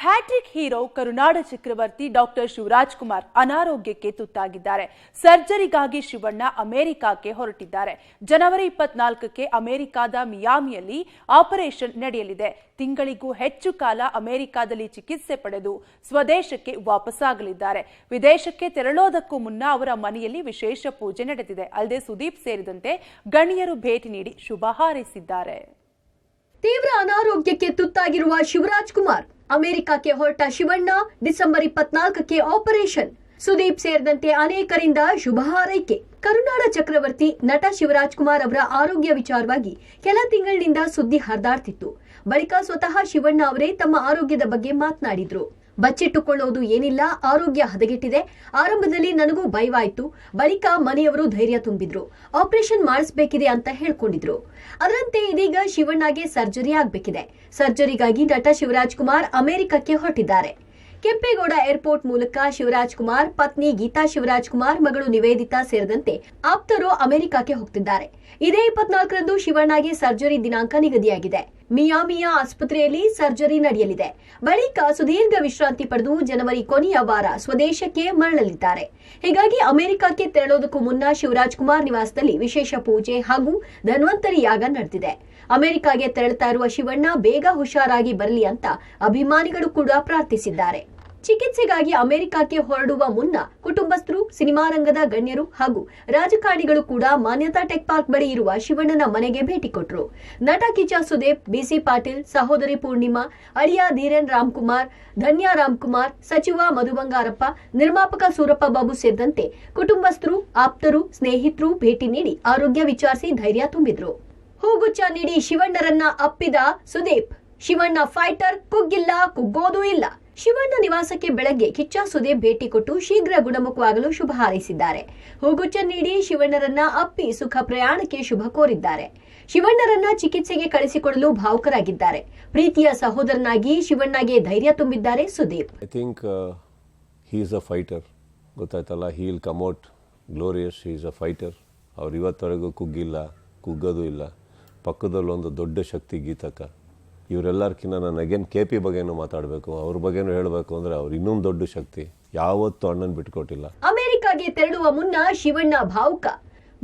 Hat trick hero ಕರುನಾಡ ಚಕ್ರವರ್ತಿ doctor Shivraj Kumar ಅನಾರೋಗ್ಯಕ್ಕೆ ತುತ್ತಾಗಿದ್ದಾರೆ. ಸರ್ಜರಿಗಾಗಿ ಶಿವಣ್ಣ ಅಮೆರಿಕಕ್ಕೆ ಹೊರಟಿದ್ದಾರೆ. ಜನವರಿ 24ಕ್ಕೆ ಅಮೆರಿಕಾದ ಮಿಯಾಮಿಯಲ್ಲಿ ಆಪರೇಷನ್ ನಡೆಯಲಿದೆ. ತಿಂಗಳಿಗೂ ಹೆಚ್ಚು ಕಾಲ ಅಮೆರಿಕಾದಲ್ಲಿ ಚಿಕಿತ್ಸೆ ಪಡೆದು ಸ್ವದೇಶಕ್ಕೆ ವಾಪಸ್ಸಾಗಲಿದ್ದಾರೆ. ವಿದೇಶಕ್ಕೆ ತೆರಳೋದಕ್ಕೂ ಮುನ್ನ ಅವರ ಮನೆಯಲ್ಲಿ ವಿಶೇಷ ಪೂಜೆ ನಡೆದಿದೆ. ಅಲ್ಲದೆ ಸುದೀಪ್ ಸೇರಿದಂತೆ ಗಣ್ಯರು ಭೇಟಿ ನೀಡಿ ಶುಭ ಹಾರೈಸಿದ್ದಾರೆ. ತೀವ್ರ ಅನಾರೋಗ್ಯಕ್ಕೆ ತುತ್ತಾಗಿರುವ ಶಿವರಾಜ್ ಕುಮಾರ್ ಅಮೆರಿಕಕ್ಕೆ ಹೊರಟ ಶಿವಣ್ಣ ಡಿಸೆಂಬರ್ 24ಕ್ಕೆ ಆಪರೇಷನ್. ಸುದೀಪ್ ಸೇರಿದಂತೆ ಅನೇಕರಿಂದ ಶುಭ ಹಾರೈಕೆ. ಕರುನಾಡ ಚಕ್ರವರ್ತಿ ನಟ ಶಿವರಾಜ್ ಕುಮಾರ್ ಅವರ ಆರೋಗ್ಯ ವಿಚಾರವಾಗಿ ಕೆಲ ತಿಂಗಳಿನಿಂದ ಸುದ್ದಿ ಹರಿದಾಡ್ತಿತ್ತು. ಬಳಿಕ ಸ್ವತಃ ಶಿವಣ್ಣ ಅವರೇ ತಮ್ಮ ಆರೋಗ್ಯದ ಬಗ್ಗೆ ಮಾತನಾಡಿದ್ರು. ಬಚ್ಚಿಟ್ಟುಕೊಳ್ಳೋದು ಏನಿಲ್ಲ, ಆರೋಗ್ಯ ಹದಗೆಟ್ಟಿದೆ. ಆರಂಭದಲ್ಲಿ ನನಗೂ ಭಯವಾಯಿತು. ಬಳಿಕ ಮನೆಯವರು ಧೈರ್ಯ ತುಂಬಿದ್ರು. ಆಪರೇಷನ್ ಮಾಡಿಸಬೇಕಿದೆ ಅಂತ ಹೇಳ್ಕೊಂಡಿದ್ರು. ಅದರಂತೆ ಇದೀಗ ಶಿವಣ್ಣಗೆ ಸರ್ಜರಿ ಆಗಬೇಕಿದೆ. ಸರ್ಜರಿಗಾಗಿ ನಟ ಶಿವರಾಜ್ ಕುಮಾರ್ ಅಮೆರಿಕಕ್ಕೆ ಹೊರಟಿದ್ದಾರೆ. ಕೆಂಪೇಗೌಡ ಏರ್ಪೋರ್ಟ್ ಮೂಲಕ ಶಿವರಾಜ್ ಕುಮಾರ್ ಪತ್ನಿ ಗೀತಾ ಶಿವರಾಜ್ ಕುಮಾರ್, ಮಗಳು ನಿವೇದಿತಾ ಸೇರಿದಂತೆ ಆಪ್ತರು ಅಮೆರಿಕಕ್ಕೆ ಹೋಗ್ತಿದ್ದಾರೆ. ಇದೇ 24ರಂದು ಶಿವಣ್ಣಗೆ ಸರ್ಜರಿ ದಿನಾಂಕ ನಿಗದಿಯಾಗಿದೆ. ಮಿಯಾಮಿಯ ಆಸ್ಪತ್ರೆಯಲ್ಲಿ ಸರ್ಜರಿ ನಡೆಯಲಿದೆ. ಬಳಿಕ ಸುದೀರ್ಘ ವಿಶ್ರಾಂತಿ ಪಡೆದು ಜನವರಿ ಕೊನೆಯ ವಾರ ಸ್ವದೇಶಕ್ಕೆ ಮರಳಲಿದ್ದಾರೆ. ಹೀಗಾಗಿ ಅಮೆರಿಕಕ್ಕೆ ತೆರಳೋದಕ್ಕೂ ಮುನ್ನ ಶಿವರಾಜ್ ಕುಮಾರ್ ನಿವಾಸದಲ್ಲಿ ವಿಶೇಷ ಪೂಜೆ ಹಾಗೂ ಧನ್ವಂತರಿ ಯಾಗ ನಡೆದಿದೆ. ಅಮೆರಿಕಾಗೆ ತೆರಳುತ್ತಾ ಇರುವ ಶಿವಣ್ಣ ಬೇಗ ಹುಷಾರಾಗಿ ಬರಲಿ ಅಂತ ಅಭಿಮಾನಿಗಳು ಕೂಡ ಪ್ರಾರ್ಥಿಸಿದ್ದಾರೆ. ಚಿಕಿತ್ಸೆಗಾಗಿ ಅಮೆರಿಕಕ್ಕೆ ಹೊರಡುವ ಮುನ್ನ ಕುಟುಂಬಸ್ಥರು, ಸಿನಿಮಾ ರಂಗದ ಗಣ್ಯರು ಹಾಗೂ ರಾಜಕಾರಣಿಗಳು ಕೂಡ ಮಾನ್ಯತಾ ಟೆಕ್ ಪಾರ್ಕ್ ಬಳಿ ಇರುವ ಶಿವಣ್ಣನ ಮನೆಗೆ ಭೇಟಿ ಕೊಟ್ಟರು. ನಟ ಕಿಚ್ಚ ಸುದೀಪ್, ಬಿಸಿ ಪಾಟೀಲ್, ಸಹೋದರಿ ಪೂರ್ಣಿಮಾ, ಅಳಿಯ ಧೀರೇನ್ ರಾಮ್ಕುಮಾರ್, ಧನ್ಯಾ ರಾಮ್ಕುಮಾರ್, ಸಚಿವ ಮಧು ಬಂಗಾರಪ್ಪ, ನಿರ್ಮಾಪಕ ಸೂರಪ್ಪ ಬಾಬು ಸೇರಿದಂತೆ ಕುಟುಂಬಸ್ಥರು, ಆಪ್ತರು, ಸ್ನೇಹಿತರು ಭೇಟಿ ನೀಡಿ ಆರೋಗ್ಯ ವಿಚಾರಿಸಿ ಧೈರ್ಯ ತುಂಬಿದ್ರು. ಹೂಗುಚ್ಚ ನೀಡಿ ಶಿವಣ್ಣರನ್ನ ಅಪ್ಪಿದ ಸುದೀಪ್. ಶಿವಣ್ಣ ಫೈಟರ್, ಕುಗ್ಗಿಲ್ಲ, ಕುಗ್ಗೋದೂ ಇಲ್ಲ. ಶಿವಣ್ಣ ನಿವಾಸಕ್ಕೆ ಬೆಳಗ್ಗೆ ಕಿಚ್ಚ ಸುದೀಪ್ ಭೇಟಿ ಕೊಟ್ಟು ಶೀಘ್ರ ಗುಣಮುಖವಾಗಲು ಶುಭ ಹಾರೈಸಿದ್ದಾರೆ. ಹೂಗುಚ್ಚ ನೀಡಿ ಶಿವಣ್ಣರನ್ನ ಅಪ್ಪಿ ಸುಖ ಪ್ರಯಾಣಕ್ಕೆ ಶುಭ ಕೋರಿದ್ದಾರೆ. ಶಿವಣ್ಣರನ್ನ ಚಿಕಿತ್ಸೆಗೆ ಕಳಿಸಿಕೊಡಲು ಭಾವುಕರಾಗಿದ್ದಾರೆ. ಪ್ರೀತಿಯ ಸಹೋದರನಾಗಿ ಶಿವಣ್ಣಗೆ ಧೈರ್ಯ ತುಂಬಿದ್ದಾರೆ Sudeep. I think he is a fighter. ಗೊತ್ತಾಯ್ತಲ್ಲ, he will come out glorious. He is a fighter. ಅವ್ರು ಇವತ್ತವರೆಗೂ ಕುಗ್ಗಿಲ್ಲ, ಕುಗ್ಗೋದು ಇಲ್ಲ. ಪಕ್ಕದಲ್ಲೊಂದು ದೊಡ್ಡ ಶಕ್ತಿ ಗೀತಕ್ಕ. ಇವರೆಲ್ಲರ್ಕಿಂತ ನಾನು ಅಗೇನ್ KP ಬಗ್ಗೆನೂ ಮಾತಾಡಬೇಕು, ಅವ್ರ ಬಗ್ಗೆನೂ ಹೇಳಬೇಕು ಅಂದರೆ ಅವ್ರು ಇನ್ನೊಂದು ದೊಡ್ಡ ಶಕ್ತಿ. ಯಾವತ್ತೂ ಅಣ್ಣನ ಬಿಟ್ಕೊಟ್ಟಿಲ್ಲ. ಅಮೆರಿಕಾಗೆ ತೆರಳುವ ಮುನ್ನ ಶಿವಣ್ಣ ಭಾವುಕ.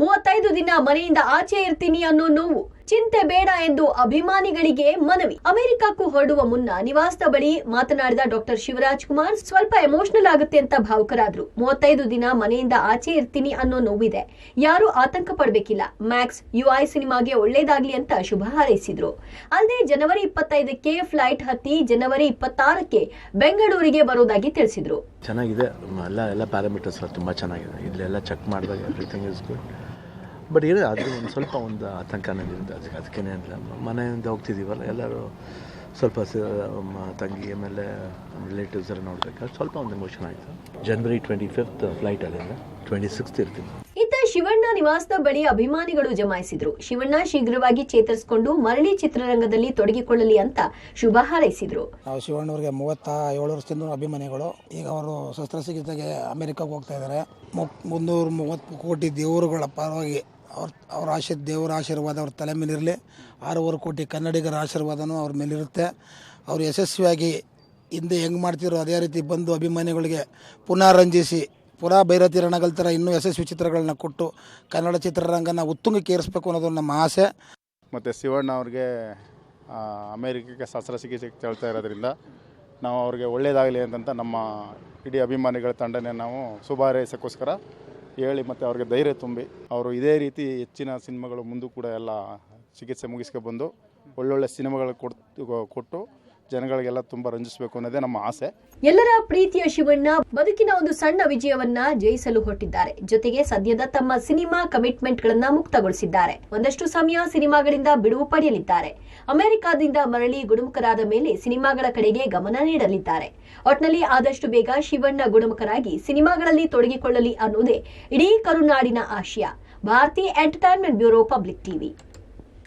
35 ದಿನ ಮನೆಯಿಂದ ಆಚೆ ಇರ್ತೀನಿ ಅನ್ನೋ ನೋವು, ಚಿಂತೆ ಬೇಡ ಎಂದು ಅಭಿಮಾನಿಗಳಿಗೆ ಮನವಿ. ಅಮೆರಿಕಕ್ಕೂ ಹೊರಡುವ ಮುನ್ನ ನಿವಾಸದ ಬಳಿ ಮಾತನಾಡಿದ ಡಾಕ್ಟರ್ ಶಿವರಾಜ್ ಕುಮಾರ್ ಸ್ವಲ್ಪ ಎಮೋಷನಲ್ ಆಗುತ್ತೆ ಅಂತ ಭಾವುಕರಾದ್ರು. 35 ದಿನ ಮನೆಯಿಂದ ಆಚೆ ಇರ್ತೀನಿ ಅನ್ನೋ ನೋವಿದೆ, ಯಾರು ಆತಂಕ ಪಡಬೇಕಿಲ್ಲ. ಮ್ಯಾಕ್ಸ್ UI ಸಿನಿಮಾಗೆ ಒಳ್ಳೇದಾಗ್ಲಿ ಅಂತ ಶುಭ ಹಾರೈಸಿದ್ರು. ಅಲ್ಲದೆ ಜನವರಿ 25ಕ್ಕೆ ಫ್ಲೈಟ್ ಹತ್ತಿ ಜನವರಿ 26ಕ್ಕೆ ಬೆಂಗಳೂರಿಗೆ ಬರೋದಾಗಿ ತಿಳಿಸಿದ್ರು. ಚೆನ್ನಾಗಿದೆ, ಎಲ್ಲ ಪ್ಯಾರಾಮೀಟರ್ಸ್ ತುಂಬ ಚೆನ್ನಾಗಿದೆ. ಇಲ್ಲೆಲ್ಲ ಚೆಕ್ ಮಾಡಿದಾಗ ಎವ್ರಿಥಿಂಗ್ ಇಸ್ ಗುಡ್. ಬಟ್ ಇದೆ ಅದು ಸ್ವಲ್ಪ ಒಂದು ಆತಂಕನೇ ಇದೆ. ಅದಕ್ಕೇನೆ ಇಲ್ಲ, ಮನೆಯಿಂದ ಹೋಗ್ತಿದ್ದೀವಲ್ಲ, ಎಲ್ಲರೂ ಸ್ವಲ್ಪ ತಂಗಿ ಆಮೇಲೆ ರಿಲೇಟಿವ್ಸ್ ಎಲ್ಲ ನೋಡ್ಬೇಕು. ಸ್ವಲ್ಪ ಒಂದು ಎಮೋಷನ್ ಆಯಿತು. ಜನವರಿ 25th ಫ್ಲೈಟ್ ಅಲ್ಲಿಂದ 26th ಇರ್ತೀನಿ. ಇತ್ತ ಶಿವಣ್ಣ ನಿವಾಸದ ಬಳಿ ಅಭಿಮಾನಿಗಳು ಜಮಾಯಿಸಿದ್ರು. ಶಿವಣ್ಣ ಶೀಘ್ರವಾಗಿ ಚೇತರಿಸಿಕೊಂಡು ಮರಳಿ ಚಿತ್ರರಂಗದಲ್ಲಿ ತೊಡಗಿಕೊಳ್ಳಲಿ ಅಂತ ಶುಭ ಹಾರೈಸಿದ್ರು. ನಾವು ಶಿವಣ್ಣವ್ರಿಗೆ 37 ವರ್ಷದಿಂದ ಅಭಿಮಾನಿಗಳು. ಈಗ ಅವರು ಶಸ್ತ್ರಚಿಕಿತ್ಸೆಗೆ ಅಮೆರಿಕಕ್ಕೆ ಹೋಗ್ತಾ ಇದ್ದಾರೆ. 330 ಕೋಟಿ ದೇವರುಗಳ ಪರವಾಗಿ ಅವ್ರ ದೇವರ ಆಶೀರ್ವಾದ ಅವ್ರ ತಲೆ ಮೇಲಿರಲಿ. 6.5 ಕೋಟಿ ಕನ್ನಡಿಗರ ಆಶೀರ್ವಾದನೂ ಅವ್ರ ಮೇಲಿರುತ್ತೆ. ಅವರು ಯಶಸ್ವಿಯಾಗಿ ಹಿಂದೆ ಹೆಂಗೆ ಮಾಡ್ತಿರೋ ಅದೇ ರೀತಿ ಬಂದು ಅಭಿಮಾನಿಗಳಿಗೆ ಪುನಃ ರಂಜಿಸಿ, ಪುನಃ ಭೈರತಿ ರಣಗಳ ಥರ ಇನ್ನೂ ಯಶಸ್ವಿ ಚಿತ್ರಗಳನ್ನ ಕೊಟ್ಟು ಕನ್ನಡ ಚಿತ್ರರಂಗನ ಉತ್ತುಂಗಕ್ಕೆ ಏರಿಸಬೇಕು ಅನ್ನೋದು ನಮ್ಮ ಆಸೆ. ಮತ್ತು ಶಿವಣ್ಣ ಅವ್ರಿಗೆ ಅಮೇರಿಕಕ್ಕೆ ಶಸ್ತ್ರಚಿಕಿತ್ಸೆಗೆ ತೆರಳ್ತಾ ಇರೋದ್ರಿಂದ ನಾವು ಅವ್ರಿಗೆ ಒಳ್ಳೆಯದಾಗಲಿ ಅಂತ ನಮ್ಮ ಇಡೀ ಅಭಿಮಾನಿಗಳ ತಂಡನೇ ನಾವು ಶುಭ ಹಾರೈಸೋಕ್ಕೋಸ್ಕರ ಹೇಳಿ ಮತ್ತು ಅವ್ರಿಗೆ ಧೈರ್ಯ ತುಂಬಿ ಅವರು ಇದೇ ರೀತಿ ಹೆಚ್ಚಿನ ಸಿನಿಮಾಗಳು ಮುಂದೂ ಕೂಡ ಎಲ್ಲ ಚಿಕಿತ್ಸೆ ಮುಗಿಸ್ಕೊಬಂದು ಒಳ್ಳೊಳ್ಳೆ ಸಿನಿಮಾಗಳು ಕೊಟ್ಟು ಜನಗಳಿಗೆಲ್ಲ ತುಂಬ ರಂಜಿಸಬೇಕು ಅನ್ನೋದೇ ನಮ್ಮ ಆಸೆ. ಎಲ್ಲರ ಪ್ರೀತಿಯ ಶಿವಣ್ಣ ಬದುಕಿನ ಒಂದು ಸಣ್ಣ ವಿಜಯವನ್ನ ಜಯಿಸಲು ಹೊರಟಿದ್ದಾರೆ. ಜೊತೆಗೆ ಸದ್ಯದ ತಮ್ಮ ಸಿನಿಮಾ ಕಮಿಟ್ಮೆಂಟ್ಗಳನ್ನ ಮುಕ್ತಗೊಳಿಸಿದ್ದಾರೆ. ಒಂದಷ್ಟು ಸಮಯ ಸಿನಿಮಾಗಳಿಂದ ಬಿಡುವು ಪಡೆಯಲಿದ್ದಾರೆ. ಅಮೆರಿಕಾದಿಂದ ಮರಳಿ ಗುಣಮುಖರಾದ ಮೇಲೆ ಸಿನಿಮಾಗಳ ಕಡೆಗೆ ಗಮನ ನೀಡಲಿದ್ದಾರೆ. ಒಟ್ನಲ್ಲಿ ಆದಷ್ಟು ಬೇಗ ಶಿವಣ್ಣ ಗುಣಮುಖರಾಗಿ ಸಿನಿಮಾಗಳಲ್ಲಿ ತೊಡಗಿಕೊಳ್ಳಲಿ ಅನ್ನೋದೇ ಇಡೀ ಕರುನಾಡಿನ ಆಶಯ. Bharathi entertainment bureau, public TV.